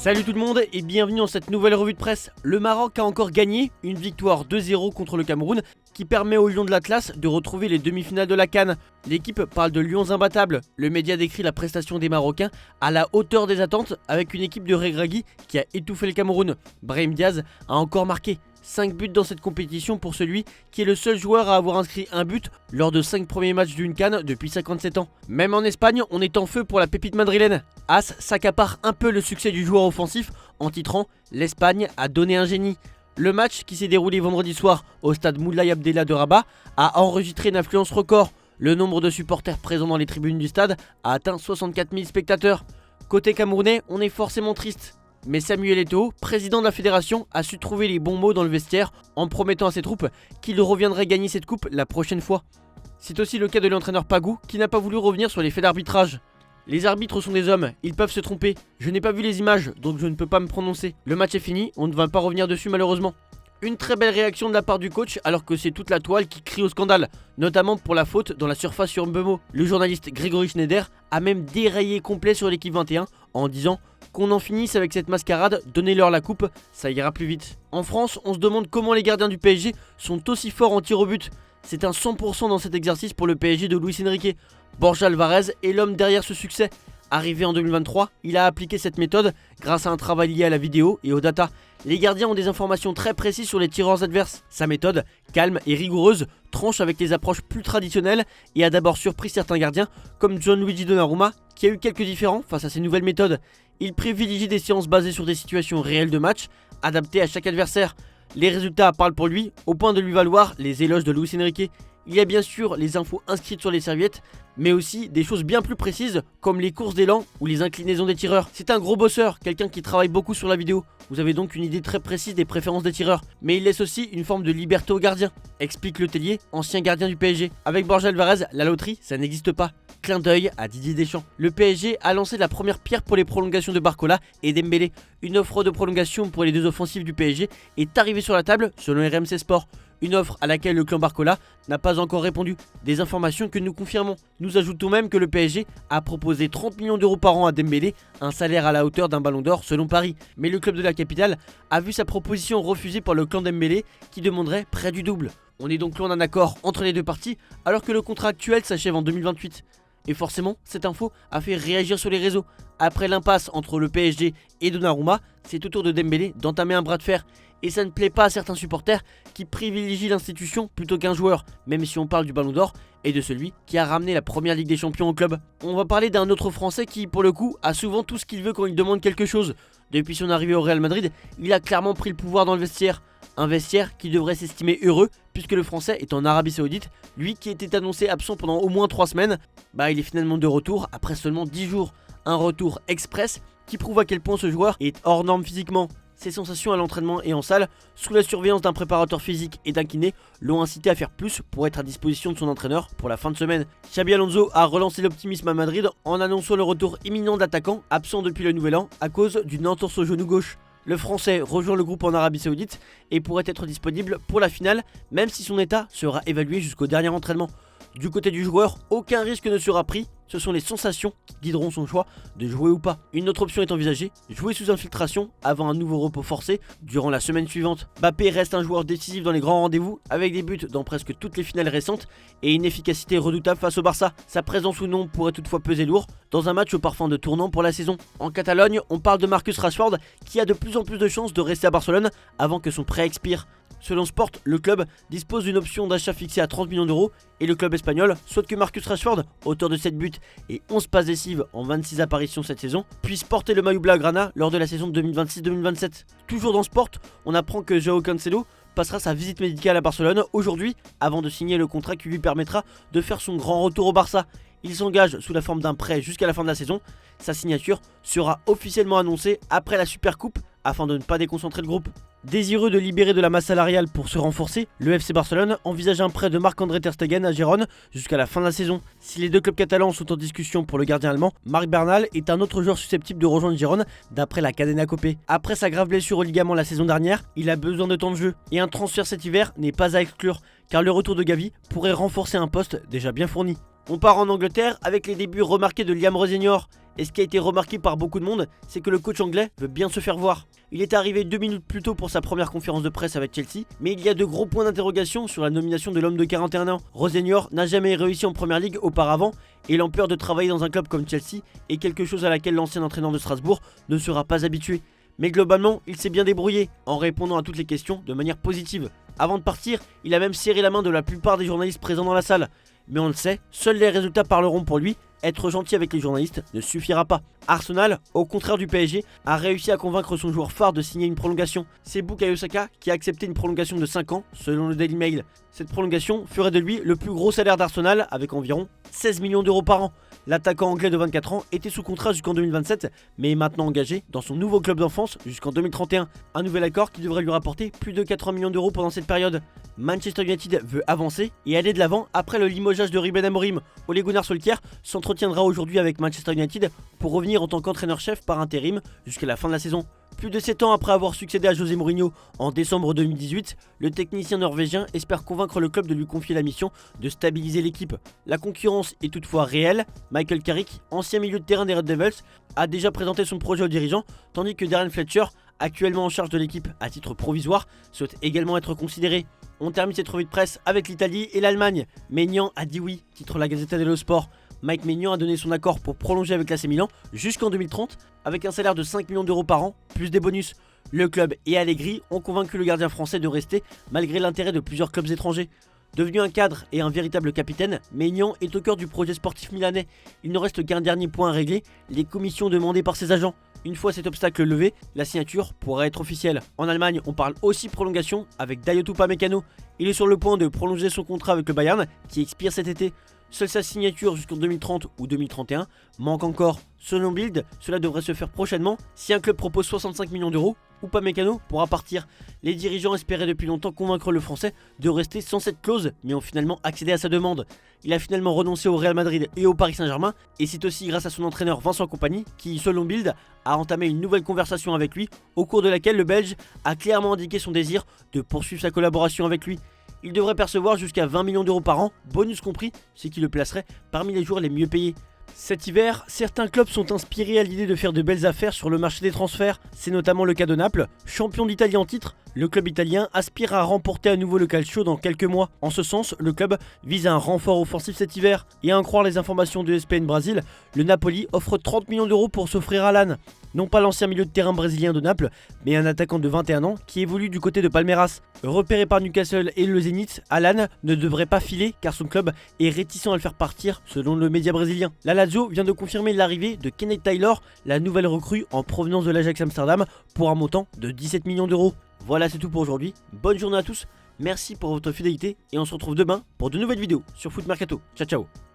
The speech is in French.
Salut tout le monde et bienvenue dans cette nouvelle revue de presse. Le Maroc a encore gagné une victoire 2-0 contre le Cameroun qui permet aux Lions de l'Atlas de retrouver les demi-finales de la CAN. L'équipe parle de Lions imbattables. Le média décrit la prestation des Marocains à la hauteur des attentes avec une équipe de Regragui qui a étouffé le Cameroun. Brahim Diaz a encore marqué 5 buts dans cette compétition pour celui qui est le seul joueur à avoir inscrit un but lors de 5 premiers matchs d'une CAN depuis 57 ans. Même en Espagne, on est en feu pour la pépite madrilène. As s'accapare un peu le succès du joueur offensif en titrant « L'Espagne a donné un génie ». Le match qui s'est déroulé vendredi soir au stade Moulay Abdellah de Rabat a enregistré une affluence record. Le nombre de supporters présents dans les tribunes du stade a atteint 64 000 spectateurs. Côté camerounais, on est forcément triste. Mais Samuel Eto'o, président de la fédération, a su trouver les bons mots dans le vestiaire en promettant à ses troupes qu'il reviendrait gagner cette coupe la prochaine fois. C'est aussi le cas de l'entraîneur Pagou qui n'a pas voulu revenir sur les faits d'arbitrage. Les arbitres sont des hommes, ils peuvent se tromper. Je n'ai pas vu les images, donc je ne peux pas me prononcer. Le match est fini, on ne va pas revenir dessus malheureusement. Une très belle réaction de la part du coach alors que c'est toute la toile qui crie au scandale, notamment pour la faute dans la surface sur Mbeumo. Le journaliste Grégory Schneider a même déraillé complet sur l'équipe 21 en disant qu'on en finisse avec cette mascarade, donnez-leur la coupe, ça ira plus vite. En France, on se demande comment les gardiens du PSG sont aussi forts en tir au but. C'est un 100% dans cet exercice pour le PSG de Luis Enrique. Borja Alvarez est l'homme derrière ce succès. Arrivé en 2023, il a appliqué cette méthode grâce à un travail lié à la vidéo et aux data. Les gardiens ont des informations très précises sur les tireurs adverses. Sa méthode, calme et rigoureuse, tranche avec les approches plus traditionnelles et a d'abord surpris certains gardiens comme Gianluigi Donnarumma qui a eu quelques différends face à ces nouvelles méthodes. Il privilégie des séances basées sur des situations réelles de match, adaptées à chaque adversaire. Les résultats parlent pour lui, au point de lui valoir les éloges de Luis Enrique. Il y a bien sûr les infos inscrites sur les serviettes, mais aussi des choses bien plus précises comme les courses d'élan ou les inclinaisons des tireurs. C'est un gros bosseur, quelqu'un qui travaille beaucoup sur la vidéo. Vous avez donc une idée très précise des préférences des tireurs, mais il laisse aussi une forme de liberté aux gardiens, explique Le Tellier, ancien gardien du PSG. Avec Borja Alvarez, la loterie, ça n'existe pas. Clin d'œil à Didier Deschamps. Le PSG a lancé la première pierre pour les prolongations de Barcola et Dembélé. Une offre de prolongation pour les deux offensifs du PSG est arrivée sur la table selon RMC Sport. Une offre à laquelle le clan Barcola n'a pas encore répondu. Des informations que nous confirmons. Nous ajoutons même que le PSG a proposé 30 millions d'euros par an à Dembélé, un salaire à la hauteur d'un ballon d'or selon Paris. Mais le club de la capitale a vu sa proposition refusée par le clan Dembélé qui demanderait près du double. On est donc loin d'un accord entre les deux parties alors que le contrat actuel s'achève en 2028. Et forcément, cette info a fait réagir sur les réseaux. Après l'impasse entre le PSG et Donnarumma, c'est au tour de Dembélé d'entamer un bras de fer. Et ça ne plaît pas à certains supporters qui privilégient l'institution plutôt qu'un joueur, même si on parle du Ballon d'Or et de celui qui a ramené la première Ligue des Champions au club. On va parler d'un autre Français qui, pour le coup, a souvent tout ce qu'il veut quand il demande quelque chose. Depuis son arrivée au Real Madrid, il a clairement pris le pouvoir dans le vestiaire. Un vestiaire qui devrait s'estimer heureux puisque le Français est en Arabie Saoudite. Lui qui était annoncé absent pendant au moins 3 semaines, il est finalement de retour après seulement 10 jours. Un retour express qui prouve à quel point ce joueur est hors norme physiquement. Ses sensations à l'entraînement et en salle, sous la surveillance d'un préparateur physique et d'un kiné, l'ont incité à faire plus pour être à disposition de son entraîneur pour la fin de semaine. Xabi Alonso a relancé l'optimisme à Madrid en annonçant le retour imminent d'attaquants absents depuis le nouvel an à cause d'une entorse au genou gauche. Le Français rejoint le groupe en Arabie Saoudite et pourrait être disponible pour la finale, même si son état sera évalué jusqu'au dernier entraînement. Du côté du joueur, aucun risque ne sera pris, ce sont les sensations qui guideront son choix de jouer ou pas. Une autre option est envisagée, jouer sous infiltration avant un nouveau repos forcé durant la semaine suivante. Mbappé reste un joueur décisif dans les grands rendez-vous, avec des buts dans presque toutes les finales récentes et une efficacité redoutable face au Barça. Sa présence ou non pourrait toutefois peser lourd dans un match au parfum de tournant pour la saison. En Catalogne, on parle de Marcus Rashford qui a de plus en plus de chances de rester à Barcelone avant que son prêt expire. Selon Sport, le club dispose d'une option d'achat fixée à 30 millions d'euros et le club espagnol souhaite que Marcus Rashford, auteur de 7 buts et 11 passes décisives en 26 apparitions cette saison, puisse porter le maillot blaugrana lors de la saison 2026-2027. Toujours dans Sport, on apprend que Joao Cancelo passera sa visite médicale à Barcelone aujourd'hui avant de signer le contrat qui lui permettra de faire son grand retour au Barça. Il s'engage sous la forme d'un prêt jusqu'à la fin de la saison. Sa signature sera officiellement annoncée après la Supercoupe afin de ne pas déconcentrer le groupe. Désireux de libérer de la masse salariale pour se renforcer, le FC Barcelone envisage un prêt de Marc-André ter Stegen à Gérone jusqu'à la fin de la saison. Si les deux clubs catalans sont en discussion pour le gardien allemand, Marc Bernal est un autre joueur susceptible de rejoindre Gérone d'après la Cadena Copé. Après sa grave blessure au ligament la saison dernière, il a besoin de temps de jeu et un transfert cet hiver n'est pas à exclure car le retour de Gavi pourrait renforcer un poste déjà bien fourni. On part en Angleterre avec les débuts remarqués de Liam Rosenior. Et ce qui a été remarqué par beaucoup de monde, c'est que le coach anglais veut bien se faire voir. Il est arrivé 2 minutes plus tôt pour sa première conférence de presse avec Chelsea, mais il y a de gros points d'interrogation sur la nomination de l'homme de 41 ans. Rosenior n'a jamais réussi en première ligue auparavant, et l'ampleur de travailler dans un club comme Chelsea est quelque chose à laquelle l'ancien entraîneur de Strasbourg ne sera pas habitué. Mais globalement, il s'est bien débrouillé, en répondant à toutes les questions de manière positive. Avant de partir, il a même serré la main de la plupart des journalistes présents dans la salle. Mais on le sait, seuls les résultats parleront pour lui. Être gentil avec les journalistes ne suffira pas. Arsenal, au contraire du PSG, a réussi à convaincre son joueur phare de signer une prolongation. C'est Bukayo Saka qui a accepté une prolongation de 5 ans, selon le Daily Mail. Cette prolongation ferait de lui le plus gros salaire d'Arsenal, avec environ 16 millions d'euros par an. L'attaquant anglais de 24 ans était sous contrat jusqu'en 2027, mais est maintenant engagé dans son nouveau club d'enfance jusqu'en 2031. Un nouvel accord qui devrait lui rapporter plus de 80 millions d'euros pendant cette période. Manchester United veut avancer et aller de l'avant après le limogeage de Ruben Amorim. Ole Gunnar Solskjaer s'entretiendra aujourd'hui avec Manchester United pour revenir en tant qu'entraîneur-chef par intérim jusqu'à la fin de la saison. Plus de 7 ans après avoir succédé à José Mourinho en décembre 2018, le technicien norvégien espère convaincre le club de lui confier la mission de stabiliser l'équipe. La concurrence est toutefois réelle. Michael Carrick, ancien milieu de terrain des Red Devils, a déjà présenté son projet aux dirigeants, tandis que Darren Fletcher, actuellement en charge de l'équipe à titre provisoire, souhaite également être considéré. On termine cette revue de presse avec l'Italie et l'Allemagne. Maignan a dit oui, titre la Gazzetta dello Sport. Mike Maignan a donné son accord pour prolonger avec l'AC Milan jusqu'en 2030 avec un salaire de 5 millions d'euros par an plus des bonus. Le club et Allegri ont convaincu le gardien français de rester malgré l'intérêt de plusieurs clubs étrangers. Devenu un cadre et un véritable capitaine, Maignan est au cœur du projet sportif milanais. Il ne reste qu'un dernier point à régler, les commissions demandées par ses agents. Une fois cet obstacle levé, la signature pourra être officielle. En Allemagne, on parle aussi prolongation avec Dayot Upamecano. Il est sur le point de prolonger son contrat avec le Bayern qui expire cet été. Seule sa signature jusqu'en 2030 ou 2031 manque encore. Selon Bild, cela devrait se faire prochainement. Si un club propose 65 millions d'euros, Upamecano pourra partir. Les dirigeants espéraient depuis longtemps convaincre le Français de rester sans cette clause, mais ont finalement accédé à sa demande. Il a finalement renoncé au Real Madrid et au Paris Saint-Germain, et c'est aussi grâce à son entraîneur Vincent Kompany qui, selon Bild, a entamé une nouvelle conversation avec lui, au cours de laquelle le Belge a clairement indiqué son désir de poursuivre sa collaboration avec lui. Il devrait percevoir jusqu'à 20 millions d'euros par an, bonus compris, ce qui le placerait parmi les joueurs les mieux payés. Cet hiver, certains clubs sont inspirés à l'idée de faire de belles affaires sur le marché des transferts. C'est notamment le cas de Naples, champion d'Italie en titre. Le club italien aspire à remporter à nouveau le Calcio dans quelques mois. En ce sens, le club vise un renfort offensif cet hiver. Et à en croire les informations de ESPN Brésil, le Napoli offre 30 millions d'euros pour s'offrir à Alan. Non pas l'ancien milieu de terrain brésilien de Naples, mais un attaquant de 21 ans qui évolue du côté de Palmeiras. Repéré par Newcastle et le Zénith, Alan ne devrait pas filer car son club est réticent à le faire partir selon le média brésilien. La Lazio vient de confirmer l'arrivée de Kenneth Taylor, la nouvelle recrue en provenance de l'Ajax Amsterdam, pour un montant de 17 millions d'euros. Voilà, c'est tout pour aujourd'hui. Bonne journée à tous, merci pour votre fidélité et on se retrouve demain pour de nouvelles vidéos sur Foot Mercato. Ciao ciao.